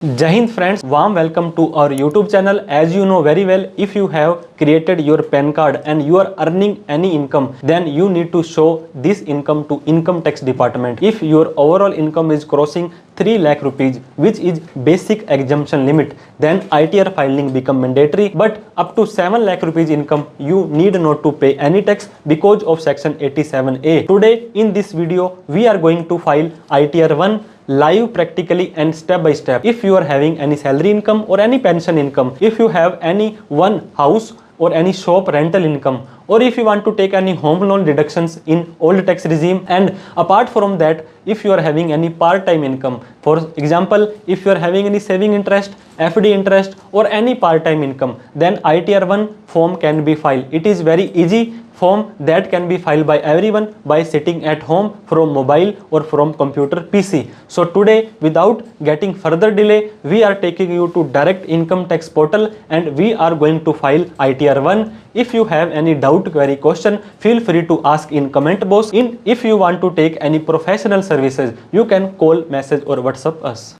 Jai Hind friends, warm welcome to our YouTube channel. As you know very well, if you have created your PAN card and you are earning any income, then you need to show this income to income tax department. If your overall income is crossing 3 lakh rupees, which is basic exemption limit, then ITR filing become mandatory. But up to 7 lakh rupees income, you need not to pay any tax because of section 87A. Today in this video, we are going to file ITR 1 live practically and step by step. If you are having any salary income or any pension income, if you have any one house or any shop rental income, or if you want to take any home loan deductions in old tax regime, and apart from that, if you are having any part-time income, for example, if you are having any saving interest, FD interest or any part-time income, then ITR 1 form can be filed. It is very easy form that can be filed by everyone by sitting at home from mobile or from computer PC. So today, without getting further delay, we are taking you to direct income tax portal and we are going to file ITR 1. If you have any doubt, query, question, feel free to ask in comment box. If you want to take any professional services, you can call, message or WhatsApp us.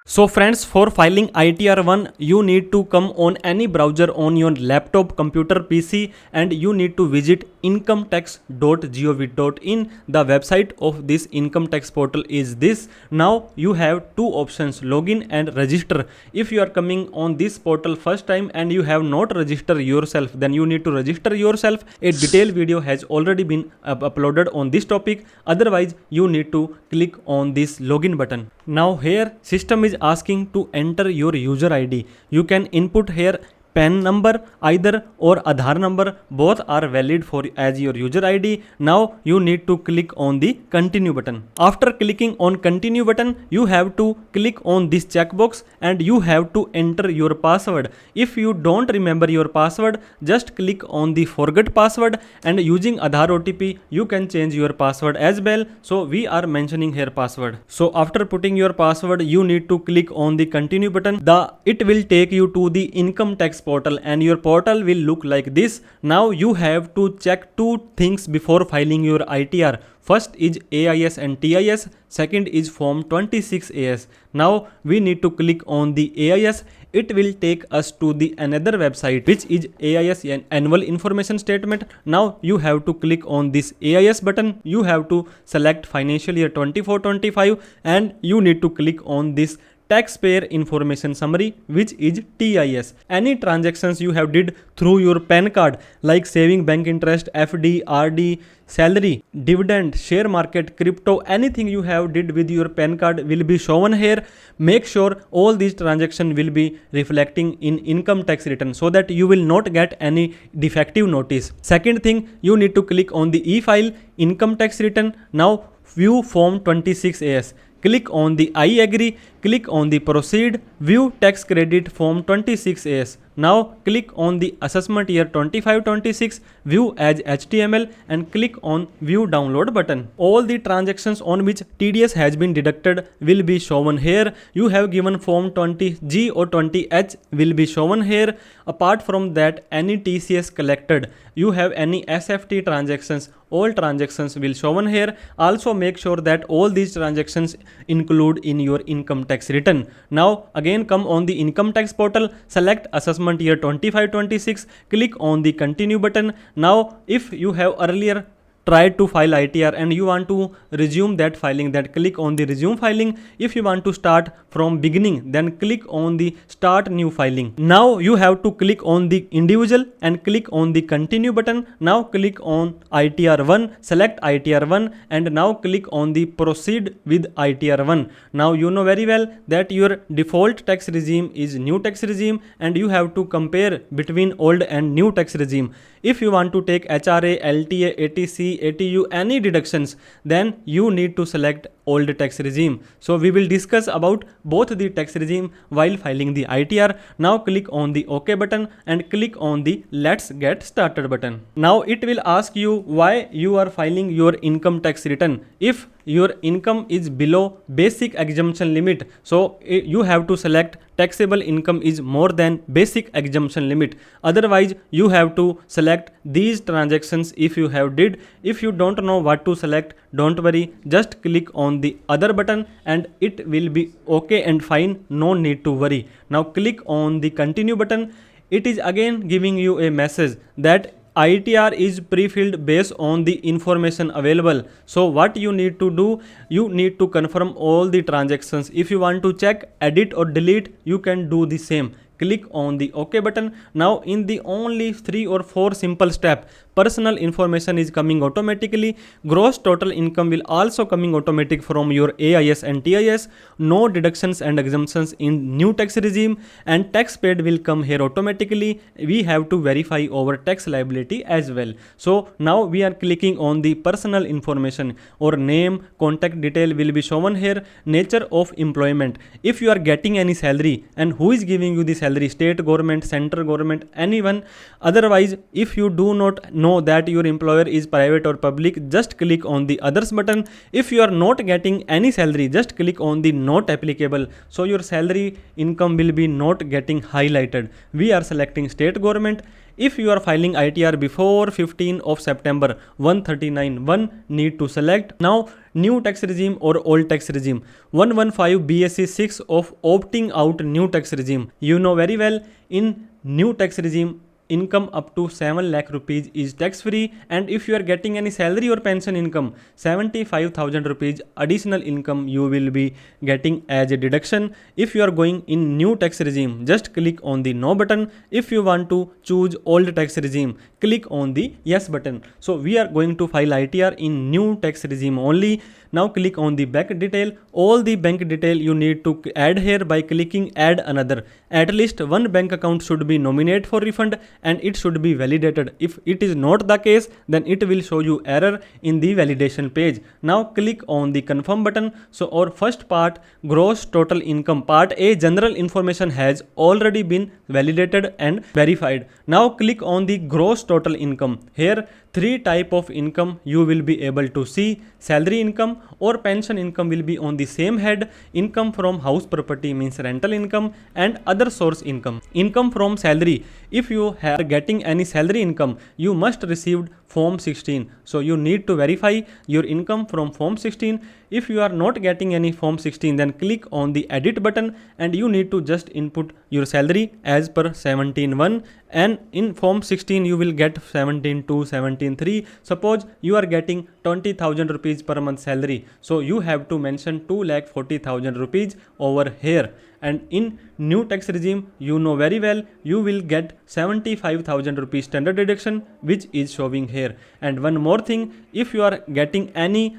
So friends, for filing ITR 1, you need to come on any browser on your laptop, computer, PC, and you need to visit incometax.gov.in. The website of this income tax portal is this. Now you have two options, login and register. If you are coming on this portal first time and you have not registered yourself, then you need to register yourself. A detailed video has already been uploaded on this topic. Otherwise, you need to click on this login button. Now here, system is asking to enter your user ID. You can input here PAN number either or Aadhaar number, both are valid for as your user ID. Now you need to click on the continue button. After clicking on continue button, you have to click on this checkbox and you have to enter your password. If you don't remember your password, just click on the forget password, and using Aadhaar OTP you can change your password as well. So we are mentioning here password. So after putting your password, you need to click on the continue button. It will take you to the income tax portal and your portal will look like this. Now you have to check two things before filing your ITR. First is AIS and TIS, second is form 26AS. Now we need to click on the AIS. It will take us to the another website which is AIS annual information statement. Now you have to click on this AIS button. You have to select financial year 24-25 and you need to click on this taxpayer information summary, which is TIS. Any transactions you have did through your PAN card like saving bank interest, FD, RD, salary, dividend, share market, crypto, anything you have did with your PAN card will be shown here. Make sure all these transactions will be reflecting in income tax return so that you will not get any defective notice. Second thing, you need to click on the e-file income tax return. Now view form 26AS. Click on the I agree, click on the proceed, view tax credit form 26AS. Now click on the assessment year 25-26, view as HTML and click on view download button. All the transactions on which TDS has been deducted will be shown here. You have given form 20G or 20H will be shown here. Apart from that, any TCS collected, you have any SFT transactions, all transactions will shown here. Also make sure that all these transactions include in your income tax return. Now again come on the income tax portal, select assessment year 25-26, click on the continue button. Now if you have earlier tried to file ITR and you want to resume that filing, then click on the resume filing. If you want to start from beginning, then click on the start new filing. Now you have to click on the individual and click on the continue button. Now click on ITR 1, select ITR 1 and now click on the proceed with ITR 1. Now you know very well that your default tax regime is new tax regime and you have to compare between old and new tax regime. If you want to take HRA, LTA, ATC, ATU, any deductions, then you need to select old tax regime. So we will discuss about both the tax regime while filing the ITR. Now click on the OK button and click on the Let's Get Started button. Now it will ask you why you are filing your income tax return. If your income is below basic exemption limit, so you have to select taxable income is more than basic exemption limit. Otherwise you have to select these transactions if you have did. If you don't know what to select, don't worry, just click on on the other button and it will be okay and fine, no need to worry. Now click on the continue button. It is again giving you a message that ITR is pre-filled based on the information available. So what you need to do, you need to confirm all the transactions. If you want to check, edit or delete, you can do the same. Click on the OK button. Now in the only 3 or 4 simple step, personal information is coming automatically. Gross total income will also coming automatic from your AIS and TIS. No deductions and exemptions in new tax regime, and tax paid will come here automatically. We have to verify our tax liability as well. So now we are clicking on the personal information, or name, contact detail will be shown here. Nature of employment, if you are getting any salary and who is giving you the salary, state government, central government, anyone. Otherwise, if you do not know that your employer is private or public, just click on the others button. If you are not getting any salary, just click on the not applicable, so your salary income will be not getting highlighted. We are selecting state government. If you are filing ITR before 15 of September 139.1, need to select. Now new tax regime or old tax regime. 115 BSc 6 of opting out new tax regime. You know very well, in new tax regime, income up to 7 lakh rupees is tax free, and if you are getting any salary or pension income, 75,000 rupees additional income you will be getting as a deduction. If you are going in new tax regime, just click on the no button. If you want to choose old tax regime, click on the yes button. So we are going to file ITR in new tax regime only. Now click on the bank detail. All the bank detail you need to add here by clicking add another. At least one bank account should be nominated for refund and it should be validated. If it is not the case, then it will show you error in the validation page. Now click on the confirm button. So our first part, gross total income, part A, general information, has already been validated and verified. Now click on the gross total income. Here 3 type of income you will be able to see. Salary income or pension income will be on the same head. Income from house property means rental income, and other source income. Income from salary, if you are getting any salary income, you must receive form 16. So you need to verify your income from form 16. If you are not getting any form 16, then click on the edit button and you need to just input your salary as per 17.1, and in form 16 you will get 17.2, 17.3. Suppose you are getting 20,000 rupees per month salary, so you have to mention 2,40,000 rupees over here. And in new tax regime, you know very well, you will get 75,000 rupees standard deduction, which is showing here. And one more thing, if you are getting any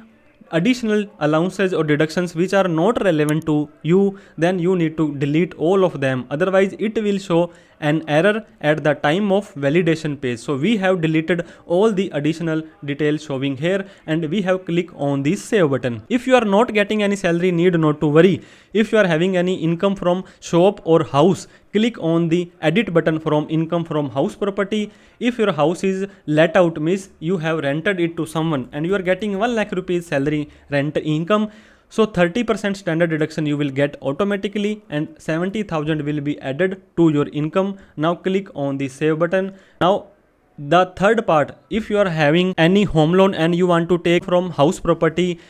additional allowances or deductions which are not relevant to you, then you need to delete all of them. Otherwise it will show an error at the time of validation page. So we have deleted all the additional details showing here and we have clicked on the save button. If you are not getting any salary, need not to worry. If you are having any income from shop or house, click on the edit button from income from house property. If your house is let out, means you have rented it to someone and you are getting 1 lakh rupees salary rent income, so 30% standard deduction you will get automatically and 70,000 will be added to your income. Now click on the save button. Now the third part, if you are having any home loan and you want to take from house property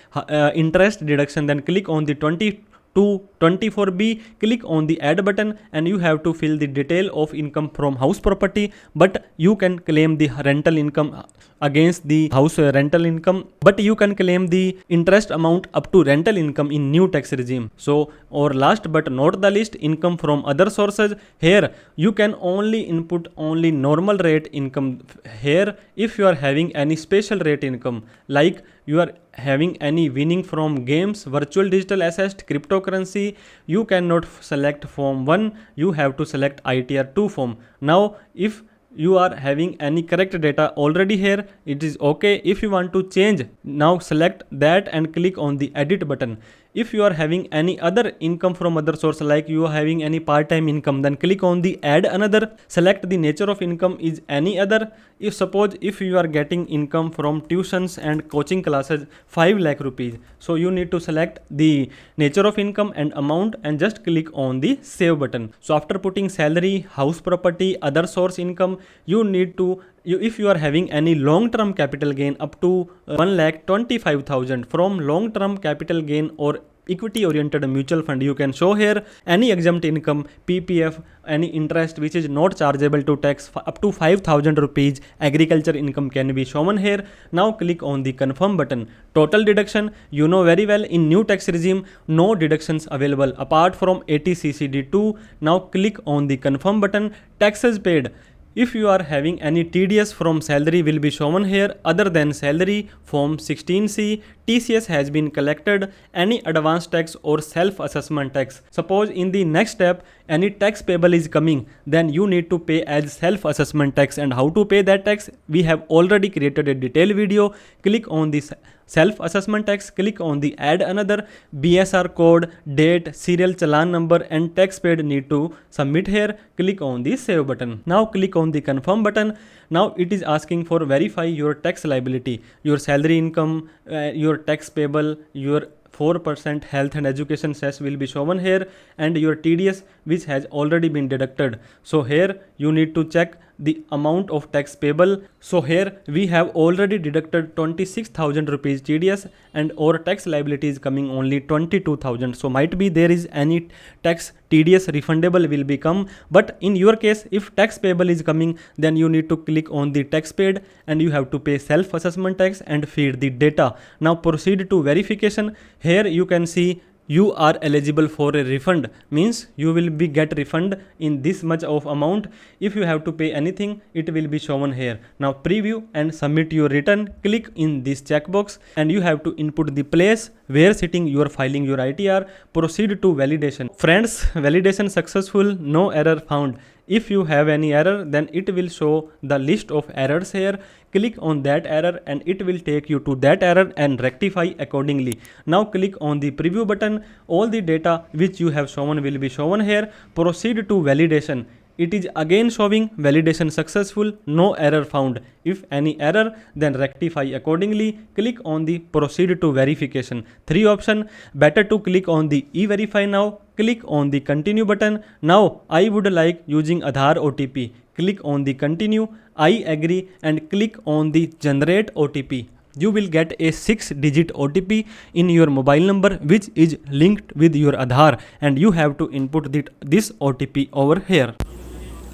interest deduction, then click on the 24B, click on the add button and you have to fill the detail of income from house property, but you can claim the rental income against the house rental income, but you can claim the interest amount up to rental income in new tax regime. So, or last but not the least, income from other sources. Here you can only input only normal rate income. Here if you are having any special rate income, like you are having any winning from games, virtual digital assets, cryptocurrency, you cannot select form 1, you have to select ITR 2 form. Now if you are having any correct data already here, it is okay. If you want to change, now select that and click on the edit button. If you are having any other income from other source, like you are having any part-time income, then click on the add another. Select the nature of income is any other. If suppose if you are getting income from tuitions and coaching classes 5 lakh rupees, so you need to select the nature of income and amount and just click on the save button. So after putting salary, house property, other source income, you need to, if you are having any long term capital gain up to 1,25,000 from long term capital gain or equity oriented mutual fund, you can show here any exempt income, PPF, any interest which is not chargeable to tax up to 5,000 rupees agriculture income can be shown here. Now click on the confirm button. Total deduction, you know very well, in new tax regime no deductions available apart from 80CCD2. Now click on the confirm button. Taxes paid, if you are having any TDS from salary will be shown here. Other than salary, form 16C, TCS has been collected, any advance tax or self-assessment tax. Suppose in the next step any tax payable is coming, then you need to pay as self-assessment tax. And how to pay that tax, we have already created a detailed video. Click on this self-assessment tax, click on the add another, BSR code, date, serial challan number and tax paid need to submit here. Click on the save button. Now click on the confirm button. Now it is asking for verify your tax liability, your salary income, your tax payable, your 4% health and education cess will be shown here, and your TDS which has already been deducted. So here you need to check the amount of tax payable. So here we have already deducted 26,000 rupees TDS and our tax liability is coming only 22,000. So might be there is any tax TDS refundable will become, but in your case if tax payable is coming, then you need to click on the tax paid and you have to pay self assessment tax and feed the data. Now proceed to verification. Here you can see you are eligible for a refund, means you will be get refund in this much of amount. If you have to pay anything, it will be shown here. Now preview and submit your return. Click in this checkbox and you have to input the place where sitting you are filing your ITR. Proceed to validation. Friends, validation successful, no error found. If you have any error, then it will show the list of errors here. Click on that error and it will take you to that error and rectify accordingly. Now click on the preview button. All the data which you have shown will be shown here. Proceed to validation. It is again showing validation successful, no error found. If any error, then rectify accordingly. Click on the proceed to verification. 3 option. Better to click on the e-verify now. Click on the continue button. Now I would like using Aadhaar OTP. Click on the continue. I agree and click on the generate OTP. You will get a 6-digit OTP in your mobile number which is linked with your Aadhaar, and you have to input this OTP over here.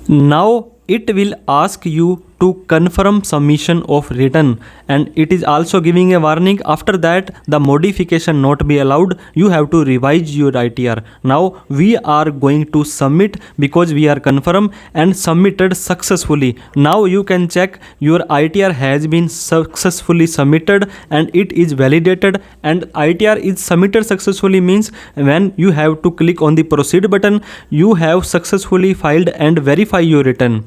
Now it will ask you to confirm submission of return, and it is also giving a warning. After that the modification not be allowed, you have to revise your ITR. Now we are going to submit because we are confirmed and submitted successfully. Now you can check your ITR has been successfully submitted and it is validated, and ITR is submitted successfully means when you have to click on the proceed button, you have successfully filed and verify your return,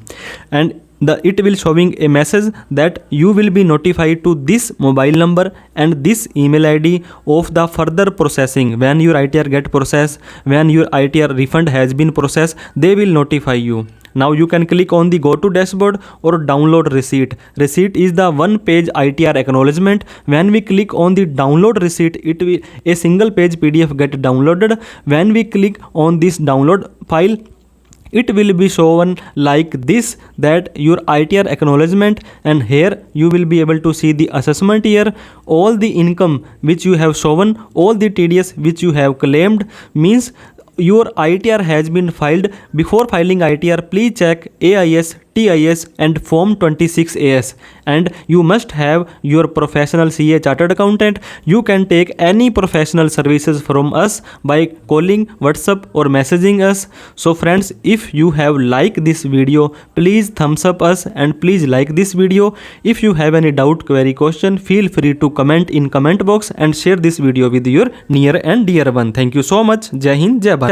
and it will showing a message that you will be notified to this mobile number and this email ID of the further processing. When your ITR get processed, when your ITR refund has been processed, they will notify you. Now you can click on the go to dashboard or download receipt. Receipt is the one page ITR acknowledgement. When we click on the download receipt, it will a single page PDF get downloaded. When we click on this download file, it will be shown like this, that your ITR acknowledgement, and here you will be able to see the assessment year, all the income which you have shown, all the TDS which you have claimed, means your ITR has been filed. Before filing ITR, please check AIS, TIS and Form 26AS, and you must have your professional CA chartered accountant. You can take any professional services from us by calling, WhatsApp or messaging us. So friends, if you have liked this video, please thumbs up us and please like this video. If you have any doubt, query, question, feel free to comment in comment box and share this video with your near and dear one. Thank you so much. Jai Hind, Jai Bharat.